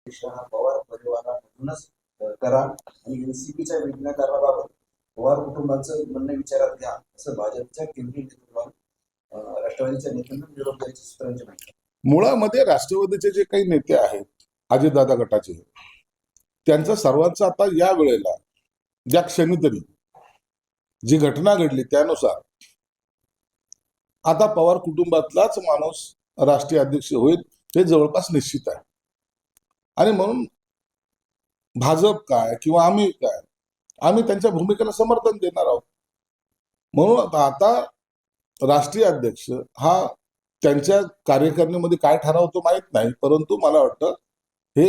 हा पवार परिवारामधूनच करा आणि एनसीपीच्या विलीनीकरणाबाबत पवार कुटुंबाचं म्हणणं विचारात घ्या असं भाजपच्या केंद्रीय नेतृत्वाला राष्ट्रवादीच्या नेत्यांना निरोप द्यायची सूत्रांची माहिती. मुळामध्ये राष्ट्रवादीचे जे काही नेते आहेत अजितदादा गटाचे, त्यांचा सर्वांचा आता या वेळेला ज्या क्षणी तरी जी घटना घडली त्यानुसार आता पवार कुटुंबातलाच माणूस राष्ट्रीय अध्यक्ष होईल हे जवळपास निश्चित आहे. आणि म्हणून भाजप काय किंवा आम्ही काय, आम्ही त्यांच्या भूमिकेला समर्थन देणार आहोत. म्हणून आता राष्ट्रीय अध्यक्ष हा त्यांच्या कार्यकारिणीमध्ये काय ठरवतो माहित नाही, परंतु मला वाटतं हे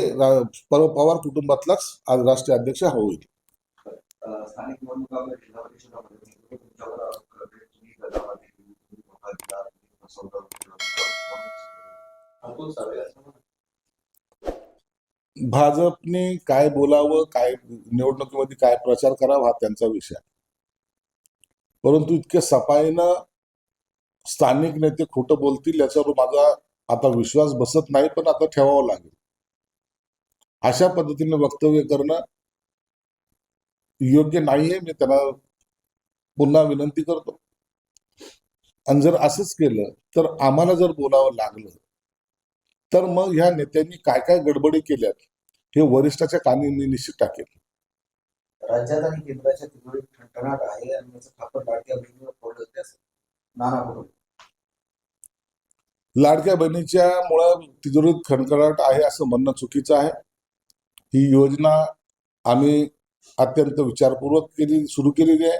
पवार कुटुंबातलाच आज राष्ट्रीय अध्यक्ष हा होईल. स्थानिक निवडणुकांमध्ये जिल्हा परिषदामध्ये तुमच्यावर आरोप करते, तुम्ही गदावादी, तुम्ही लोकाधिकार, तुम्ही फसवणूक, अतुल सावे असं म्हणतात. भाजपने काय बोलावं, काय निवडणुकीमध्ये काय प्रचार करावा हा त्यांचा विषय, परंतु इतके सफाईनं स्थानिक नेते खोटं बोलतील याच्यावर माझा आता विश्वास बसत नाही, पण आता ठेवावं लागेल. अशा पद्धतीने वक्तव्य करणं योग्य नाहीये. मी त्यांना पुन्हा विनंती करतो. आणि जर असंच केलं तर आम्हाला जर बोलावं लागलं तर मग ह्या नेत्यांनी काय काय गडबडी केल्यात हे वरिष्ठाच्या कानी मी निश्चित टाकेल. राज्यात आणि केंद्राच्या तिजोरीत ठणठणाट आहे आणि याचं खापर लाडक्या बहिणीवर पडलं होते असं नाना कुटुंब. लाडक्या बहिणीच्या मुळे तिजोरीत खणखणाट आहे असं म्हणणं चुकीचं आहे. ही योजना आम्ही अत्यंत विचारपूर्वक सुरू केलेली आहे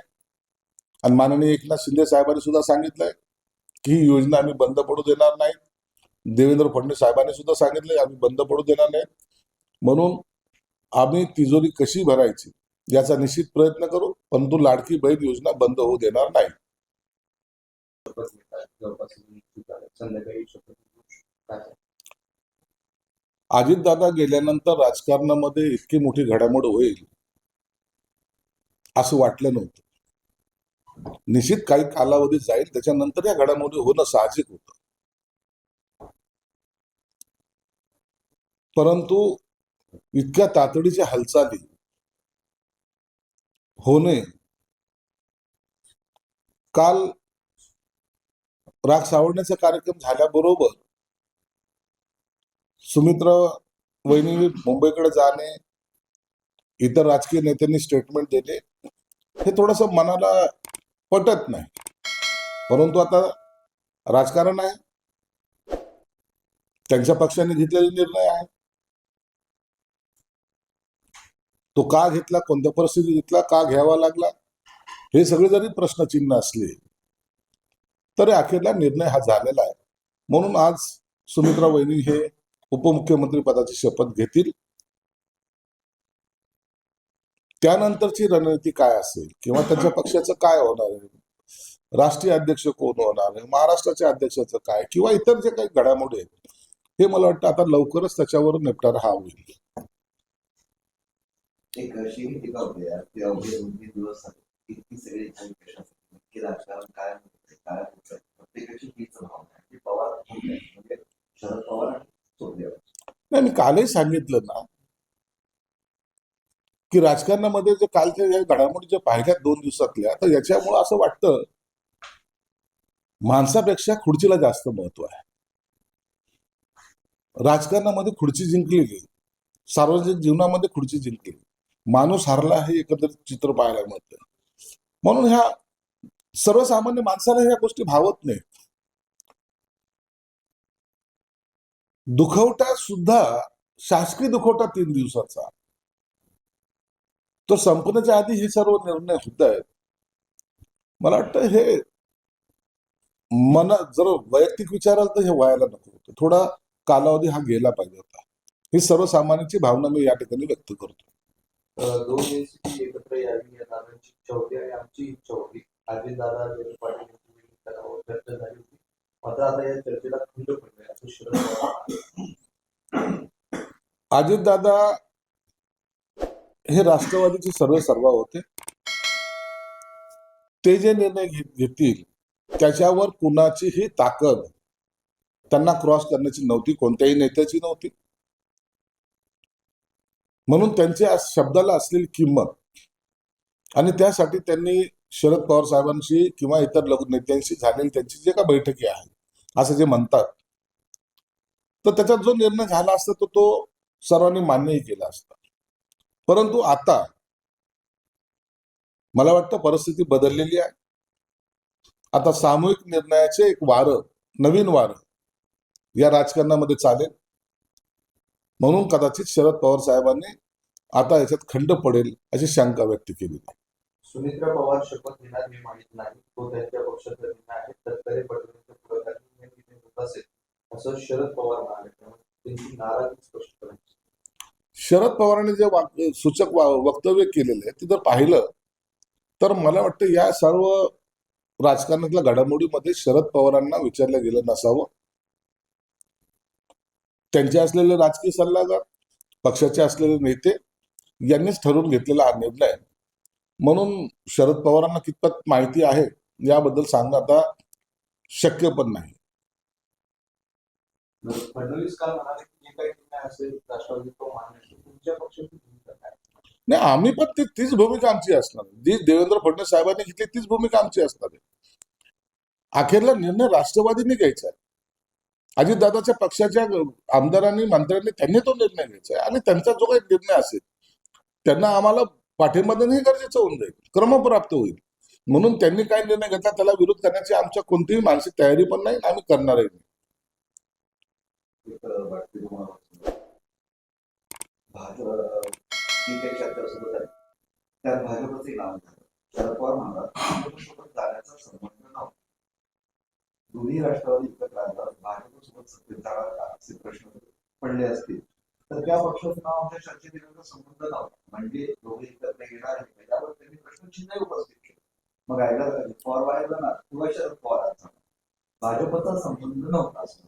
आणि माननीय एकनाथ शिंदे साहेबांनी सुद्धा सांगितलंय की ही योजना आम्ही बंद पडू देणार नाही. देवेंद्र फडणवीस साहेबांनी सुद्धा सांगितलंय आम्ही बंद पडू देणार नाही. म्हणून आम्ही तिजोरी कशी भरायची याचा निश्चित प्रयत्न करू, परंतु लाडकी बहीण योजना बंद होऊ देणार नाही. अजितदादा गेल्यानंतर राजकारणामध्ये इतकी मोठी घडामोड होईल असं वाटलं नव्हतं. निश्चित काही कालावधी जाईल, त्याच्यानंतर या घडामोडी होणं साहजिक होतं. परंतु इतक्या तातडीच्या हालचाली होणे, काल राग सावळण्याचा कार्यक्रम झाल्याबरोबर सुमित्रा वहिनी मुंबईकडे जाणे, इतर राजकीय नेत्यांनी स्टेटमेंट दिले, हे थोडस मनाला पटत नाही. परंतु आता राजकारण आहे, त्यांच्या पक्षाने घेतलेला निर्णय आहे. तो का घेतला, कोणत्या परिस्थितीत घेतला, का घ्यावा लागला, हे सगळे जरी प्रश्नचिन्ह असले तरी अखेरला निर्णय हा झालेला आहे. म्हणून आज सुमित्रा वहिनी हे उपमुख्यमंत्री पदाची शपथ घेतील. त्यानंतरची रणनीती काय असेल किंवा त्यांच्या पक्षाचं काय होणार आहे, राष्ट्रीय अध्यक्ष कोण होणार आहे, महाराष्ट्राच्या अध्यक्षाचं काय, किंवा इतर जे काही घडामोडी आहेत, हे मला वाटतं आता लवकरच त्याच्यावर निपटारा हा होईल. एक अशी टीका होती यार की अवघे 2-3 दिवस इतकी सगळी नक्की राजकारण काय होतं, काय होतं, प्रत्येकाची हीच भावना आहे की पवार म्हणजे शरद पवार आणि सोबत. नाही, मी कालही सांगितलं ना की राजकारणामध्ये जे कालच्या ज्या घडामोडी ज्या पाहिल्यात 2 दिवसातल्या, तर याच्यामुळे असं वाटतं माणसापेक्षा खुर्चीला जास्त महत्व आहे. राजकारणामध्ये खुर्ची जिंकलेली, सार्वजनिक जीवनामध्ये खुर्ची जिंकली, माणूस हरला हे एकंदरीत चित्र पाहायला मिळतं. म्हणून ह्या सर्वसामान्य माणसाला ह्या गोष्टी भावत नाहीत. दुखवटा सुद्धा शासकीय दुखवटा 3 दिवसाचा, तो संपण्याच्या आधी हे सर्व निर्णय होत आहेत. मला वाटतं हे जर वैयक्तिक विचाराल तर हे व्हायला नको होतं. थोडा कालावधी हा गेला पाहिजे होता. ही सर्वसामान्यांची भावना मी या ठिकाणी व्यक्त करतो. 2 एनसीपी एकत्र यावी या दादांची इच्छा होती आणि आमची इच्छा होती. अजितदादा पाटील चर्चा झाली होती, मात्र आता या चर्चेला खंड पडलाय असं शरद पवार. अजितदादा हे राष्ट्रवादीचे सर्व होते. ते जे निर्णय घेतील त्याच्यावर कुणाचीही ताकद त्यांना क्रॉस करण्याची नव्हती, कोणत्याही नेत्याची नव्हती. म्हणून त्यांच्या शब्दाला असलेली किंमत आणि त्यासाठी त्यांनी शरद पवार साहेबांशी किंवा इतर लघु नेत्यांशी झालेली त्यांची जे काही बैठकी आहे असं जे म्हणतात, तर त्याच्यात जो निर्णय झाला असता तो सर्वांनी मान्यही केला असता. परंतु आता मला वाटतं परिस्थिती बदललेली आहे. आता सामूहिक निर्णयाचे एक वारं, नवीन वारं या राजकारणामध्ये चालेल. म्हणून कदाचित शरद पवार साहेबांनी आता याच्यात खंड पडेल अशी शंका व्यक्त केली. सुमित्रा पवार शपथ घेणार हे माहीत नाही, तो त्यांच्या पक्षाचा निर्णय आहे. तत्कालीन पटवर्धनाच्या पुढाकाराने निर्णय होत असेल असं शरद पवार म्हणाले. त्यामुळे त्यांची नाराजी स्पष्ट करायची. शरद पवारांनी जे सूचक वक्तव्य केलेलं आहे ते जर पाहिलं तर मला वाटतं या सर्व राजकारणातल्या घडामोडीमध्ये शरद पवारांना विचारलं गेलं नसावं. त्यांचे असलेले राजकीय सल्लागार, पक्षाचे असलेले नेते यांनीच ठरवून घेतलेला हा निर्णय आहे. म्हणून शरद पवारांना कितपत माहिती आहे याबद्दल सांगणं आता शक्य पण नाही. फडणवीस काल म्हणाले की जे काही निर्णय असेल राष्ट्रवादी तो मान्य असेल. तुमच्या पक्षाची भूमिका काय? नाही, आम्ही पण तीच भूमिका आमची असणार. जी देवेंद्र फडणवीस साहेबांनी घेतली तीच भूमिका आमची असणार आहे. अखेरला निर्णय राष्ट्रवादीने घ्यायचा आहे. अजितदादाच्या पक्षाच्या आमदारांनी, मंत्र्यांनी त्यांनी तो निर्णय घ्यायचा आहे आणि त्यांचा जो काही निर्णय असेल त्यांना आम्हाला पाठिंबा देणं हे गरजेचं होऊन जाईल, क्रमप्राप्त होईल. म्हणून त्यांनी काय निर्णय घेतला त्याला विरोध करण्याची आमच्या कोणतीही मानसिक तयारी पण नाही, आम्ही करणारही नाही. एक वाटते तुम्हाला भाजप जी काही चर्चा सुरू आहे त्यात भाजपचंही नाव झालं. शरद पवार म्हणतात भाजपसोबत जाण्याचा संबंध नव्हता. दोन्ही राष्ट्रवादी एकत्र आल्यावर भाजपसोबत सत्तेत जाणार का असे प्रश्न पडले असतील तर त्या पक्षाचं नाव आमच्या चर्चेत येण्याचा संबंध नव्हता. म्हणजे दोघे एकत्र येणार आहे त्याच्यावर त्यांनी प्रश्नचिन्ह उपस्थित केलं. मग आयदर पवार बाहेर जाणार किंवा शरद पवारांचा भाजपचा संबंध नव्हता असं.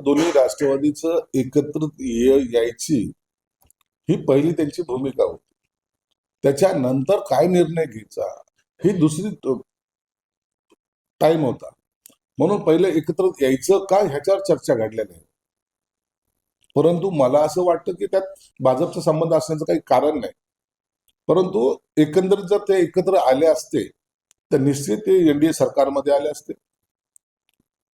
दोन्ही राष्ट्रवादीचं एकत्रित यायची ही पहिली त्यांची भूमिका होती. त्याच्यानंतर काय निर्णय घ्यायचा ही दुसरी टाइम होता. म्हणून पहिले एकत्र यायचं का ह्याच्यावर चर्चा घडलेली आहे. परंतु मला असं वाटतं की त्यात भाजपचा संबंध असण्याचं काही कारण नाही. परंतु एकंदरीत जर ते एकत्र आले असते तर निश्चित ते एनडीए सरकारमध्ये आले असते,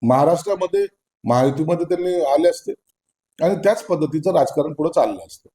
महाराष्ट्रामध्ये महायुतीमध्ये त्यांनी आले असते आणि त्याच पद्धतीचं राजकारण पुढे चाललं असतं.